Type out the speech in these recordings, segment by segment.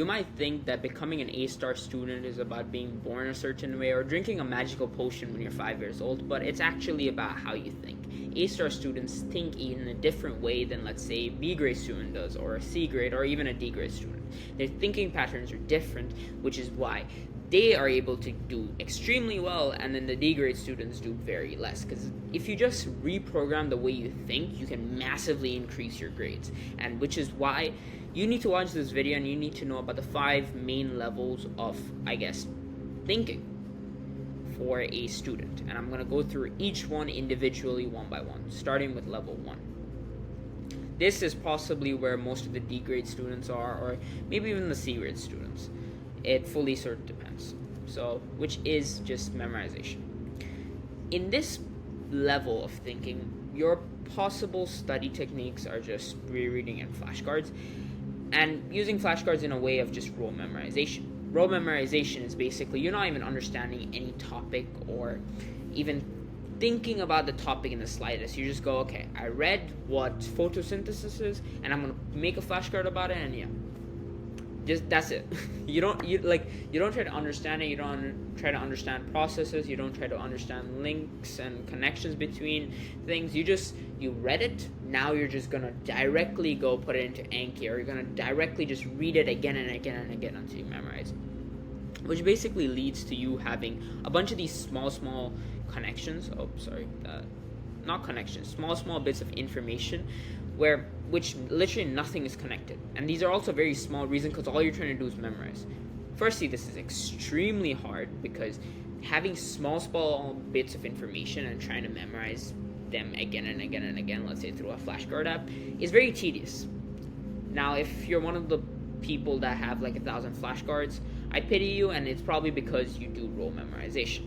You might think that becoming an A-star student is about being born a certain way or drinking a magical potion when you're 5 years old, but it's actually about how you think. A-star students think in a different way than, let's say, a B-grade student does, or a C-grade, or even a D-grade student. Their thinking patterns are different, which is why they are able to do extremely well, and then the D-grade students do very less. Because if you just reprogram the way you think, you can massively increase your grades, and which is why you need to watch this video and you need to know about the 5 main levels of, thinking for a student. And I'm going to go through each one individually, one by one, starting with level 1. This is possibly where most of the D-grade students are, or maybe even the C-grade students. It fully sort of depends. So, which is just memorization. In this level of thinking, your possible study techniques are just rereading and flashcards, and using flashcards in a way of just rote memorization. Rote memorization is basically you're not even understanding any topic or even thinking about the topic in the slightest. You just go, okay, I read what photosynthesis is, and I'm gonna make a flashcard about it, and yeah, just that's it. You don't try to understand it. You don't try to understand processes. You don't try to understand links and connections between things. You read it. Now you're just gonna directly go put it into Anki, or you're gonna directly just read it again and again and again until you memorize it. Which basically leads to you having a bunch of these small connections. Not connections. Small bits of information which literally nothing is connected. And these are also very small reasons because all you're trying to do is memorize. Firstly, this is extremely hard because having small bits of information and trying to memorize them again and again and again, let's say through a flashcard app, is very tedious. Now, if you're one of the people that have like 1,000 flashcards, I pity you, and it's probably because you do rote memorization.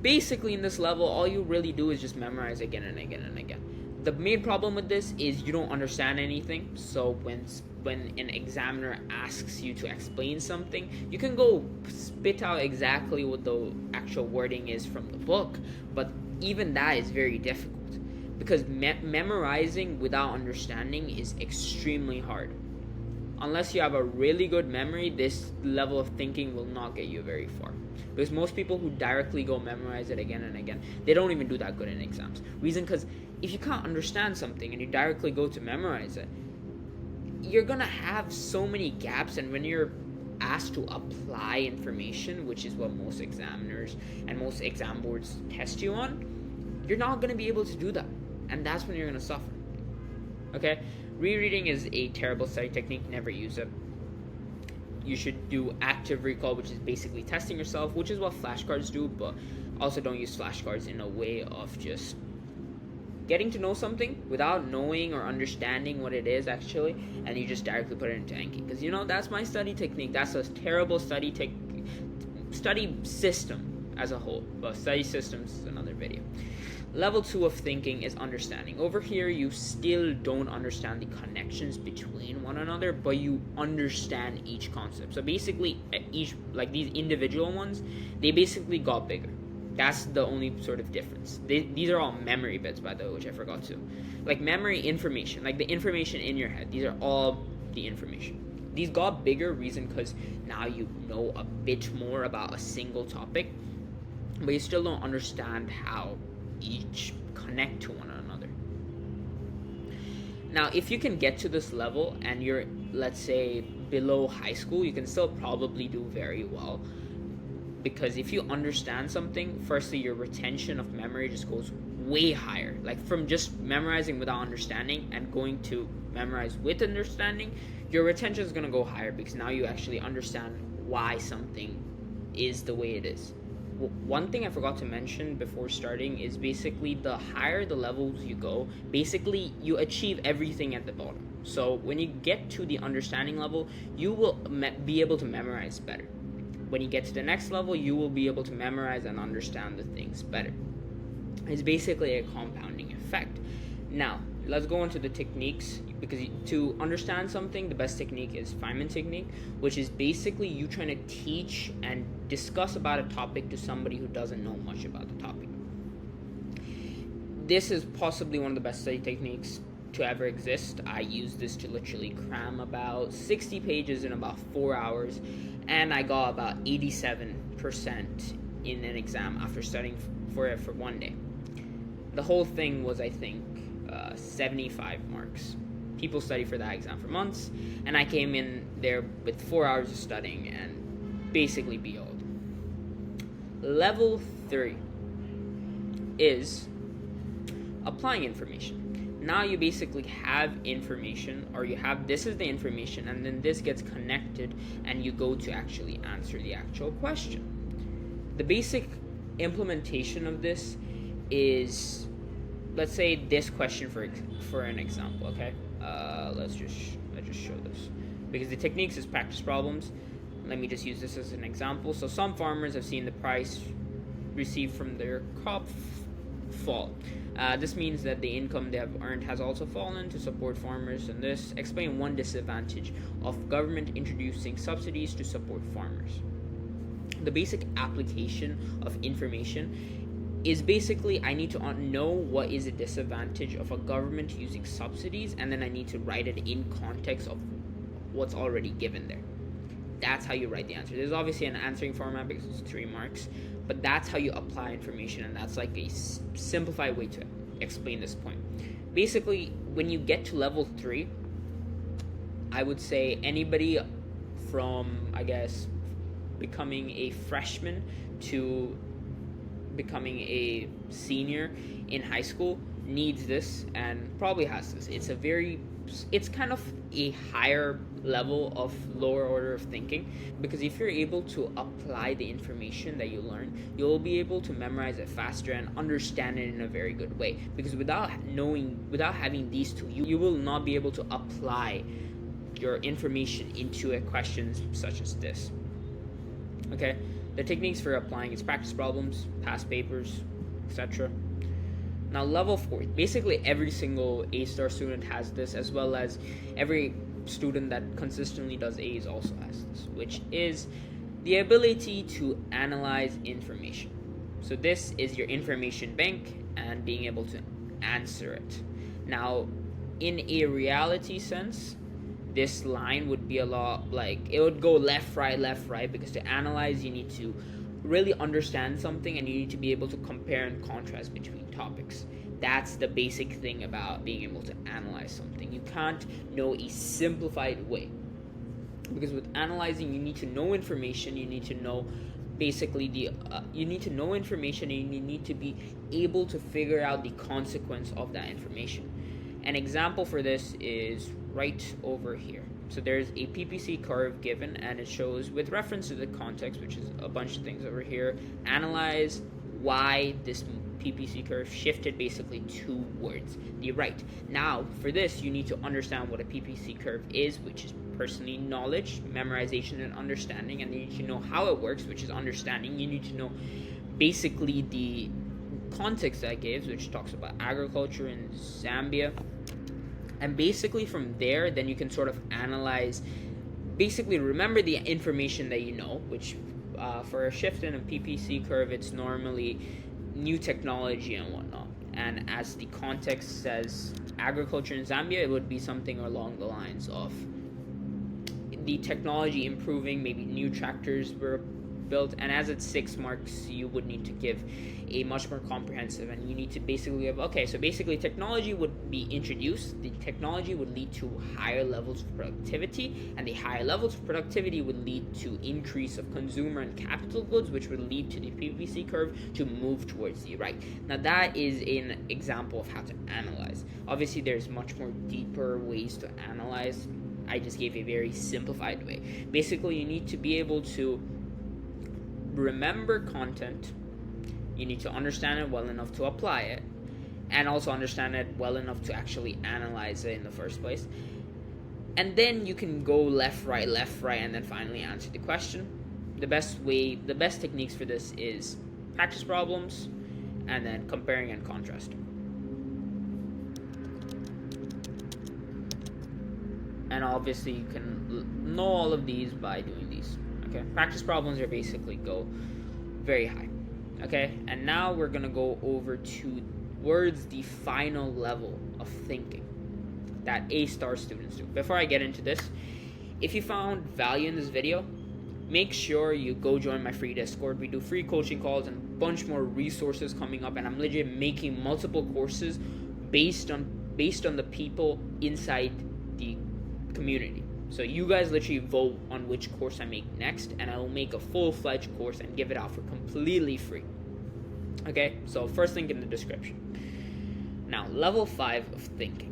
Basically, in this level, all you really do is just memorize again and again and again. The main problem with this is you don't understand anything. So when an examiner asks you to explain something, you can go spit out exactly what the actual wording is from the book, but even that is very difficult because memorizing without understanding is extremely hard. Unless you have a really good memory, this level of thinking will not get you very far. Because most people who directly go memorize it again and again, they don't even do that good in exams. Reason, because if you can't understand something and you directly go to memorize it, you're going to have so many gaps, and when you're asked to apply information, which is what most examiners and most exam boards test you on, you're not going to be able to do that. And that's when you're going to suffer. Okay? Rereading is a terrible study technique. Never use it. You should do active recall, which is basically testing yourself, which is what flashcards do, but also don't use flashcards in a way of just getting to know something without knowing or understanding what it is actually, and you just directly put it into Anki. Because that's my study technique. That's a terrible study system as a whole. But study systems is another video. Level 2 of thinking is understanding. Over here, you still don't understand the connections between one another, but you understand each concept. So basically, these individual ones, they basically got bigger. That's the only sort of difference. These are all memory bits, by the way, which I forgot to. Like memory information, like the information in your head. These are all the information. These got bigger reason because now you know a bit more about a single topic, but you still don't understand how each connect to one another. Now, if you can get to this level and you're, let's say, below high school, you can still probably do very well. Because if you understand something, firstly, your retention of memory just goes way higher. Like from just memorizing without understanding and going to memorize with understanding, your retention is going to go higher because now you actually understand why something is the way it is. One thing I forgot to mention before starting is basically the higher the levels you go, basically you achieve everything at the bottom. So when you get to the understanding level, you will be able to memorize better. When you get to the next level, you will be able to memorize and understand the things better. It's basically a compounding effect. Now, let's go into the techniques, because to understand something, the best technique is Feynman technique, which is basically you trying to teach and discuss about a topic to somebody who doesn't know much about the topic. This is possibly one of the best study techniques to ever exist. I used this to literally cram about 60 pages in about 4 hours, and I got about 87% in an exam after studying for it for one day. The whole thing was, I think, 75 marks. People study for that exam for months, and I came in there with 4 hours of studying and basically BO'd. Level 3 is applying information. Now you basically have information, or you have, this is the information, and then this gets connected and you go to actually answer the actual question. The basic implementation of this is, let's say this question for an example, okay? Let's just show this, because the techniques is practice problems. Let me just use this as an example. So some farmers have seen the price received from their crop fall. This means that the income they have earned has also fallen to support farmers, and this explain one disadvantage of government introducing subsidies to support farmers. The basic application of information is basically, I need to know what is a disadvantage of a government using subsidies, and then I need to write it in context of what's already given there. That's how you write the answer. There's obviously an answering format because it's 3 marks, but that's how you apply information, and that's like a simplified way to explain this point. Basically, when you get to level 3, I would say anybody from, I guess, becoming a freshman to becoming a senior in high school needs this and probably has this. It's kind of a higher level of lower order of thinking, because if you're able to apply the information that you learn, you'll be able to memorize it faster and understand it in a very good way, because without having these two, you will not be able to apply your information into a question such as this. Okay, the techniques for applying is practice problems, past papers, etc. Now, level 4, basically every single A-star student has this, as well as every student that consistently does A's also has this, which is the ability to analyze information. So this is your information bank and being able to answer it. Now, in a reality sense, this line would be a lot like, it would go left, right, because to analyze, you need to really understand something, and you need to be able to compare and contrast between topics. That's the basic thing about being able to analyze something. You can't know a simplified way, because with analyzing, you need to know information, you need to know basically you need to know information, and you need to be able to figure out the consequence of that information. An example for this is right over here. So there's a PPC curve given, and it shows, with reference to the context, which is a bunch of things over here, analyze why this PPC curve shifted basically towards the right. Now, for this, you need to understand what a PPC curve is, which is personally knowledge, memorization, and understanding, and you need to know how it works, which is understanding. You need to know basically the context that it gives, which talks about agriculture in Zambia. And basically from there, then you can sort of analyze, basically remember the information that you know, which for a shift in a PPC curve, it's normally new technology and whatnot. And as the context says agriculture in Zambia, it would be something along the lines of the technology improving, maybe new tractors were built, and as it's 6 marks, you would need to give a much more comprehensive, and you need to basically give, okay, so basically technology would be introduced, the technology would lead to higher levels of productivity, and the higher levels of productivity would lead to increase of consumer and capital goods, which would lead to the PPC curve to move towards the right. Now that is an example of how to analyze. Obviously there's much more deeper ways to analyze. I just gave a very simplified way. Basically, you need to be able to remember content, you need to understand it well enough to apply it, and also understand it well enough to actually analyze it in the first place. And then you can go left, right, and then finally answer the question. The best techniques for this is practice problems and then comparing and contrasting. And obviously you can know all of these by doing these. Okay, practice problems are basically go very high. Okay, and now we're gonna go over towards the final level of thinking. that A-star students do. Before I get into this, if you found value in this video, make sure you go join my free Discord. We do free coaching calls and a bunch more resources coming up, and I'm legit making multiple courses based on the people inside the community. So you guys literally vote on which course I make next, and I will make a full-fledged course and give it out for completely free. Okay, so first link in the description. Now, level 5 of thinking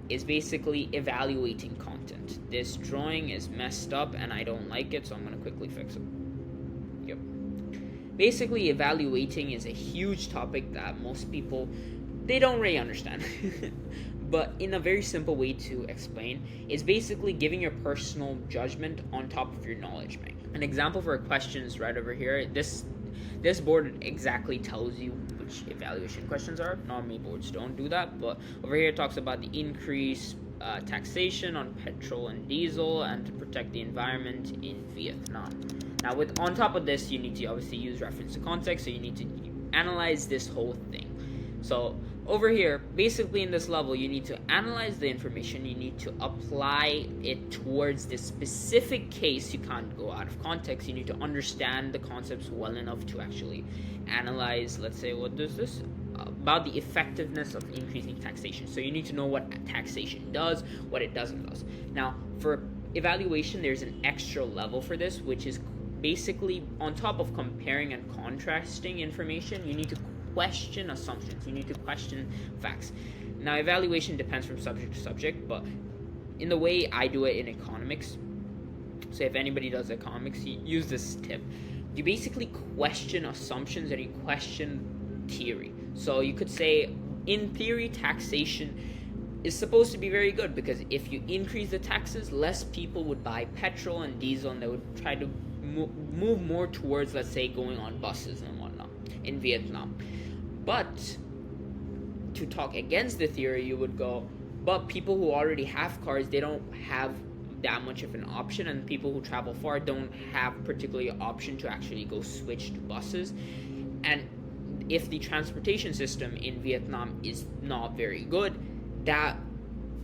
is basically evaluating content. This drawing is messed up and I don't like it, so I'm going to quickly fix it. Yep. Basically, evaluating is a huge topic that most people, they don't really understand. But in a very simple way to explain, is basically giving your personal judgment on top of your knowledge bank. An example for a question is right over here. This board exactly tells you which evaluation questions are. Normally boards don't do that, but over here it talks about the increased taxation on petrol and diesel and to protect the environment in Vietnam. Now, on top of this, you need to obviously use reference to context, so you need to analyze this whole thing. So over here, basically in this level, you need to analyze the information, you need to apply it towards this specific case. You can't go out of context. You need to understand the concepts well enough to actually analyze, let's say, what does this? About the effectiveness of increasing taxation. So you need to know what taxation does, what it doesn't do. Now, for evaluation, there's an extra level for this, which is basically on top of comparing and contrasting information, you need to question assumptions. You need to question facts. Now, evaluation depends from subject to subject, but in the way I do it in economics, so if anybody does economics, you use this tip. You basically question assumptions and you question theory. So you could say, in theory, taxation is supposed to be very good because if you increase the taxes, less people would buy petrol and diesel, and they would try to move more towards, let's say, going on buses and whatnot in Vietnam. But to talk against the theory, you would go, but people who already have cars, they don't have that much of an option, and people who travel far don't have particularly an option to actually go switch to buses. And if the transportation system in Vietnam is not very good, that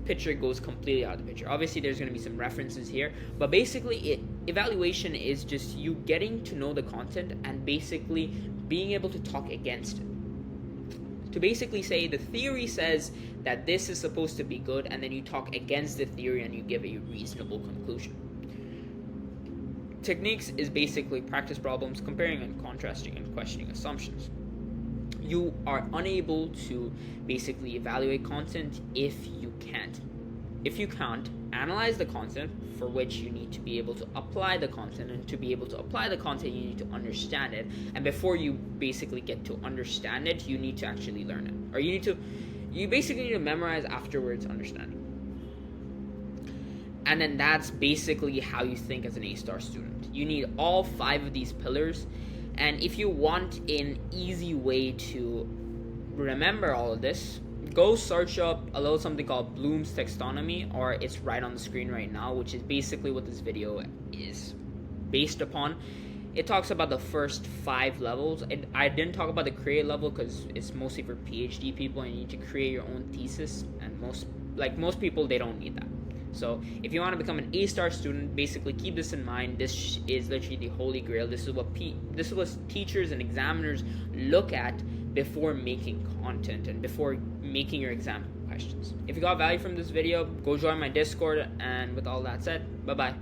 picture goes completely out of the picture. Obviously, there's going to be some references here, but basically, evaluation is just you getting to know the content and basically being able to talk against it. To basically say the theory says that this is supposed to be good, and then you talk against the theory and you give a reasonable conclusion. Techniques is basically practice problems, comparing and contrasting, and questioning assumptions. You are unable to basically evaluate content if you can't. If you can't analyze the content, for which you need to be able to apply the content, and to be able to apply the content, you need to understand it. And before you basically get to understand it, you need to actually learn it, or you basically need to memorize afterwards, understand it. And then that's basically how you think as an A-star student. You need all 5 of these pillars. And if you want an easy way to remember all of this, go search up a little something called Bloom's taxonomy, or it's right on the screen right now, which is basically what this video is based upon. It talks about the first 5 levels. I didn't talk about the create level because it's mostly for PhD people and you need to create your own thesis, and most people, they don't need that. So if you want to become an A-star student, basically keep this in mind. This is literally the holy grail. This is what teachers and examiners look at before making content and before making your exam questions. If you got value from this video, go join my Discord, and with all that said, bye-bye.